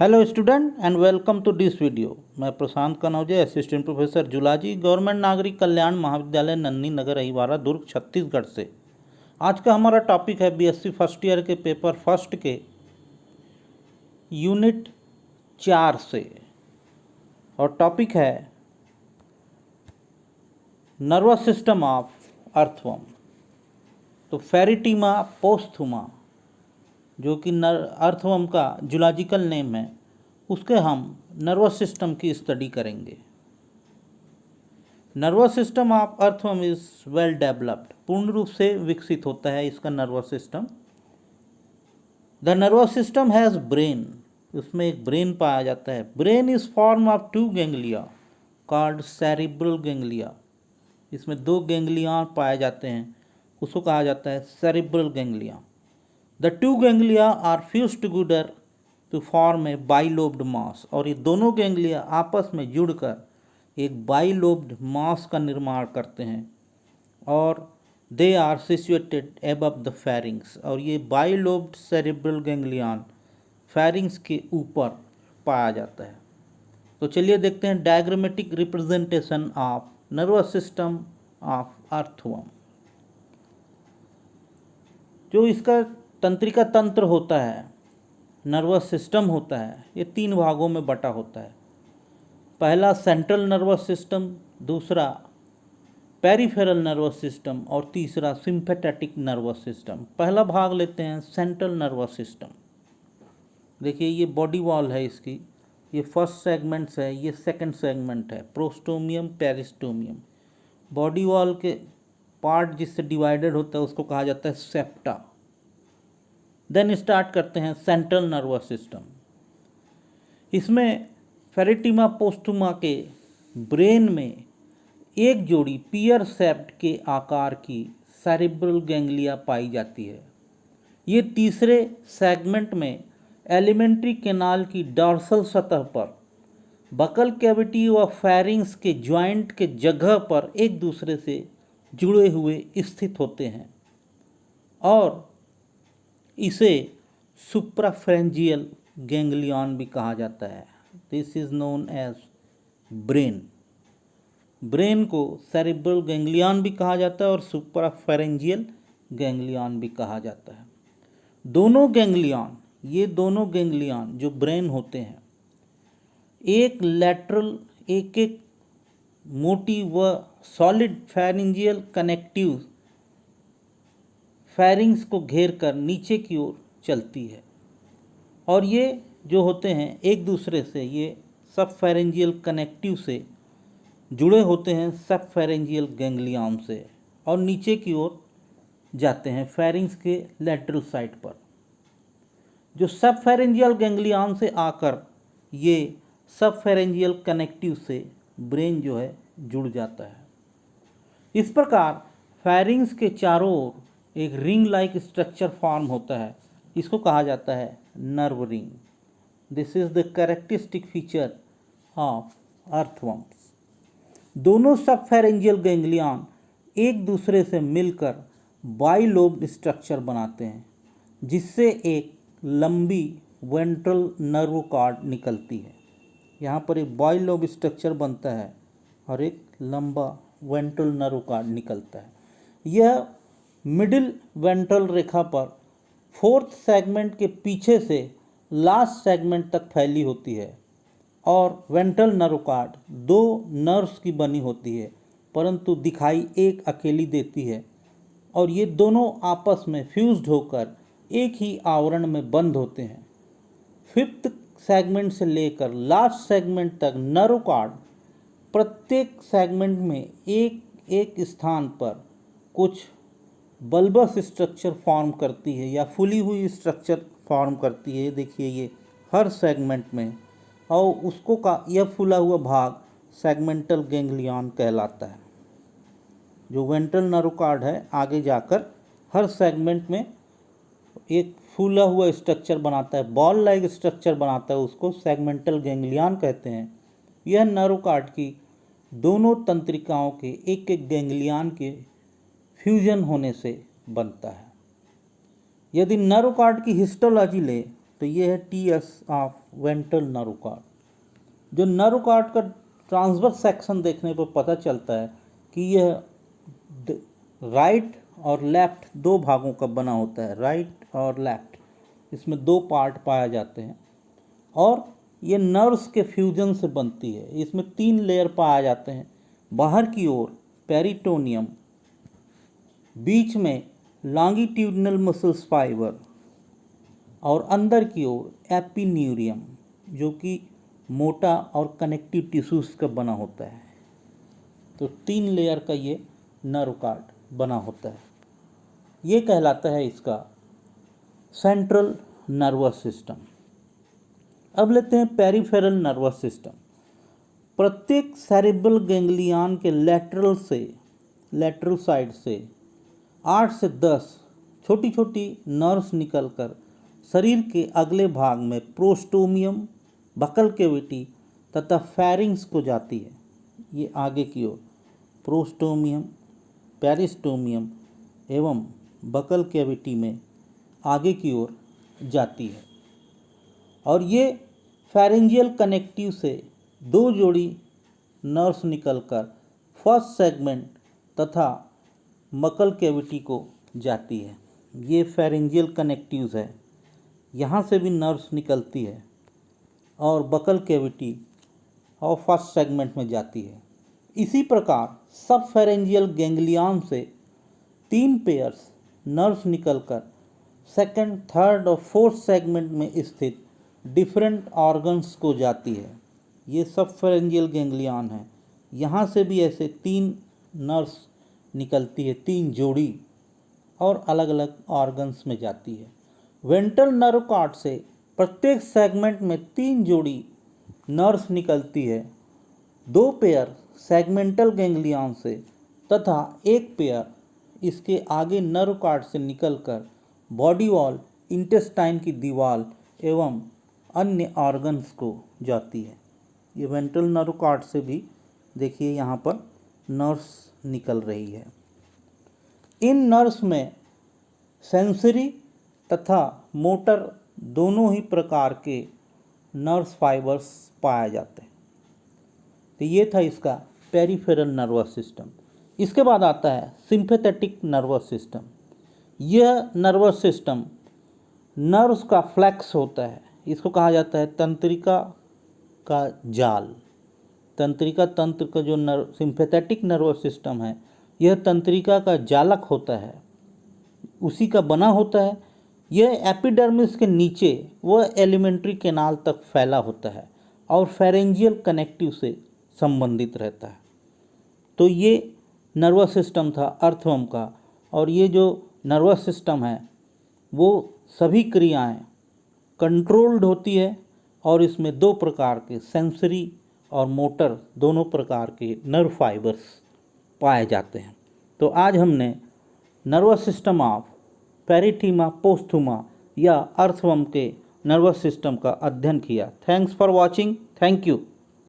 Hello student and welcome to this video. मैं Prashant Kanauje, assistant professor zoology, government Nagrik Kalyan महाविद्यालय नन्ही नगर अहिवारा दुर्ग छत्तीसगढ़ से। आज का हमारा टॉपिक है बीएससी फर्स्ट ईयर के पेपर फर्स्ट के यूनिट 4 से, और टॉपिक है नर्वस सिस्टम ऑफ अर्थवर्म। तो फेरिटीमा पोस्थुमा जो कि अर्थवर्म का जूलॉजिकल नेम है, उसके हम नर्वस सिस्टम की स्टडी करेंगे। Nervous system of earthworm is well developed, पूर्ण रूप से विकसित होता है इसका nervous system. The nervous system has brain, उसमें एक ब्रेन पाया जाता है। Brain is form of 2 ganglia called cerebral ganglia. इसमें 2 गैंग्लिया पाए जाते हैं, उसको कहा जाता है cerebral ganglia. The 2 ganglia are fused together to form a bilobed mass, और ये दोनों गैंग्लिया आपस में जुड़कर एक बाइलोब्ड मास का निर्माण करते हैं, और they are situated above the pharynx, और ये बाइलोब्ड सेरिब्रल गैंग्लियन फेरिंग्स के ऊपर पाया जाता है। तो चलिए देखते हैं diagrammatic representation of nervous system of earthworm. जो इसका तंत्रिका तंत्र होता है, नर्वस सिस्टम होता है, ये 3 भागों में बटा होता है। पहला सेंट्रल नर्वस सिस्टम, दूसरा पेरिफेरल नर्वस सिस्टम, और तीसरा सिंपैथेटिक नर्वस सिस्टम। पहला भाग लेते हैं सेंट्रल नर्वस सिस्टम। देखिए ये बॉडी वॉल है इसकी, ये फर्स्ट सेगमेंट्स है, ये सेकंड सेगमेंट है, प्रोस्टोमियम पेरिस्टोमियम। बॉडी वॉल के पार्ट जिससे डिवाइडेड होता है उसको कहा जाता है सेप्टा। देन स्टार्ट करते हैं सेंट्रल नर्वस सिस्टम। इसमें फेरिटीमा पोस्थुमा के ब्रेन में एक जोड़ी पियर सेप्ट के आकार की सेरिब्रल गैंग्लिया पाई जाती है। ये तीसरे सेगमेंट में एलिमेंट्री कैनाल की डॉर्सल सतह पर बकल कैविटी व फेरिंग्स के ज्वाइंट के जगह पर एक दूसरे से जुड़े हुए स्थित होते हैं, और इसे सुप्राफेरेंजियल गैंग्लियन भी कहा जाता है। This is known as brain. Brain को सेरिब्रल गैंग्लियन भी कहा जाता है और सुप्राफेरेंजियल गैंग्लियन भी कहा जाता है। दोनों गैंग्लियन, ये दोनों गैंग्लियन जो ब्रेन होते हैं, एक लैटरल एक मोटी व सॉलिड फेरिंजियल कनेक्टिव फेरिंग्स को घेर कर नीचे की ओर चलती है, और ये जो होते हैं एक दूसरे से, ये सब फेरेंजियल कनेक्टिव से जुड़े होते हैं सब फेरेंजियल गैंग्लियन से, और नीचे की ओर जाते हैं फेरिंग्स के लैटरल साइड पर। जो सब फेरेंजियल गैंग्लियन से आकर ये सब फेरेंजियल कनेक्टिव से ब्रेन जो है जुड़ जाता है। इस प्रकार फेरिंग्स के चारों ओर एक रिंग लाइक स्ट्रक्चर फॉर्म होता है, इसको कहा जाता है nerve ring. This is the characteristic feature of earthworms. दोनों सबफेरेंजियल गैंग्लियन एक दूसरे से मिलकर बाइलोब स्ट्रक्चर बनाते हैं, जिससे एक लंबी वेंट्रल नर्व कॉर्ड निकलती है। यहाँ पर एक बाइलोब स्ट्रक्चर बनता है और एक लंबा वेंट्रल नर्व कॉर्ड निकलता है। यह मिडिल वेंट्रल रेखा पर 4th सेगमेंट के पीछे से लास्ट सेगमेंट तक फैली होती है, और वेंट्रल नर्व कॉर्ड 2 नर्व्स की बनी होती है, परंतु दिखाई एक अकेली देती है, और ये दोनों आपस में फ्यूज्ड होकर एक ही आवरण में बंद होते हैं। 5th सेगमेंट से लेकर लास्ट सेगमेंट तक नर्व कॉर्ड प्रत्येक सेगमेंट में एक एक स्थान पर कुछ बल्बस स्ट्रक्चर फॉर्म करती है या फूली हुई स्ट्रक्चर फॉर्म करती है। देखिए ये हर सेगमेंट में, और उसको का यह फूला हुआ भाग सेगमेंटल गैंग्लियन कहलाता है। जो वेंट्रल नर्व कॉर्ड है आगे जाकर हर सेगमेंट में एक फूला हुआ स्ट्रक्चर बनाता है, बॉल लाइक स्ट्रक्चर बनाता है, उसको सेगमेंटल गैंग्लियन कहते हैं। यह नर्व कॉर्ड की दोनों तंत्रिकाओं के एक एक गैंग्लियन के फ्यूजन होने से बनता है। यदि नर्व कॉर्ड की हिस्टोलॉजी ले तो ये है TS of ventral nerve cord. जो नर्व कॉर्ड का ट्रांसवर्स सेक्शन देखने पर पता चलता है कि यह राइट और लेफ्ट दो भागों का बना होता है, राइट और लेफ्ट, इसमें दो पार्ट पाए जाते हैं और ये नर्व्स के फ्यूजन से बनती है। इसमें 3 लेयर पाए जाते हैं, बाहर की ओर पेरिटोनियम, बीच में लॉन्गिट्यूडिनल मसल्स फाइबर और अंदर की ओर एपिन्यूरियम जो कि मोटा और कनेक्टिव टिश्यूज का बना होता है। तो 3 लेयर का ये नर्व कॉर्ड बना होता है। ये कहलाता है इसका सेंट्रल नर्वस सिस्टम। अब लेते हैं पेरिफेरल नर्वस सिस्टम। प्रत्येक सेरेब्रल गैंग्लियन के लेटरल साइड से 8 से 10 छोटी छोटी नर्व्स निकलकर शरीर के अगले भाग में प्रोस्टोमियम, बकल कैविटी तथा फेरिंग्स को जाती है। ये आगे की ओर प्रोस्टोमियम, पेरिस्टोमियम एवं बकल कैविटी में आगे की ओर जाती है और ये फेरेंजियल कनेक्टिव से 2 जोड़ी नर्व्स निकलकर फर्स्ट सेगमेंट तथा बकल कैविटी को जाती है। ये फेरेंजियल कनेक्टिव्स है, यहाँ से भी नर्व्स निकलती है और बकल कैविटी और फर्स्ट सेगमेंट में जाती है। इसी प्रकार सब फेरेंजियल गैंग्लियन से 3 पेयर्स नर्व्स निकलकर सेकंड, थर्ड और फोर्थ सेगमेंट में स्थित डिफरेंट ऑर्गन्स को जाती है। ये सब फेरेंजियल गैंग्लियन है, यहाँ से भी ऐसे 3 नर्व्स निकलती है, 3 जोड़ी और अलग अलग ऑर्गन्स में जाती है। वेंट्रल नर्व कॉर्ड से प्रत्येक सेगमेंट में 3 जोड़ी नर्व्स निकलती है, 2 पेयर सेगमेंटल गैंग्लियन से तथा 1 पेयर इसके आगे नर्व कॉर्ड से निकलकर बॉडी वॉल, इंटेस्टाइन की दीवार एवं अन्य ऑर्गन्स को जाती है। ये वेंट्रल नर्व कॉर्ड से भी देखिए यहाँ पर नर्व्स निकल रही है। इन नर्व्स में सेंसरी तथा मोटर दोनों ही प्रकार के नर्व्स फाइबर्स पाए जाते हैं। तो ये था इसका पेरिफेरल नर्वस सिस्टम। इसके बाद आता है सिंपैथेटिक नर्वस सिस्टम। यह नर्वस सिस्टम नर्व्स का फ्लैक्स होता है, इसको कहा जाता है तंत्रिका का जाल। तंत्रिका तंत्र का जो सिंपैथेटिक नर्वस सिस्टम है, यह तंत्रिका का जालक होता है, उसी का बना होता है। यह एपिडर्मिस के नीचे वह एलिमेंट्री कैनाल तक फैला होता है और फेरेंजियल कनेक्टिव से संबंधित रहता है। तो ये नर्वस सिस्टम था अर्थवर्म का, और ये जो नर्वस सिस्टम है वो सभी क्रियाएं कंट्रोल्ड होती है और इसमें 2 प्रकार के सेंसरी और मोटर दोनों प्रकार के नर्व फाइबर्स पाए जाते हैं। तो आज हमने नर्वस सिस्टम ऑफ पेरिथीमा पोस्थुमा या अर्थवर्म के नर्वस सिस्टम का अध्ययन किया। Thanks for watching. Thank you.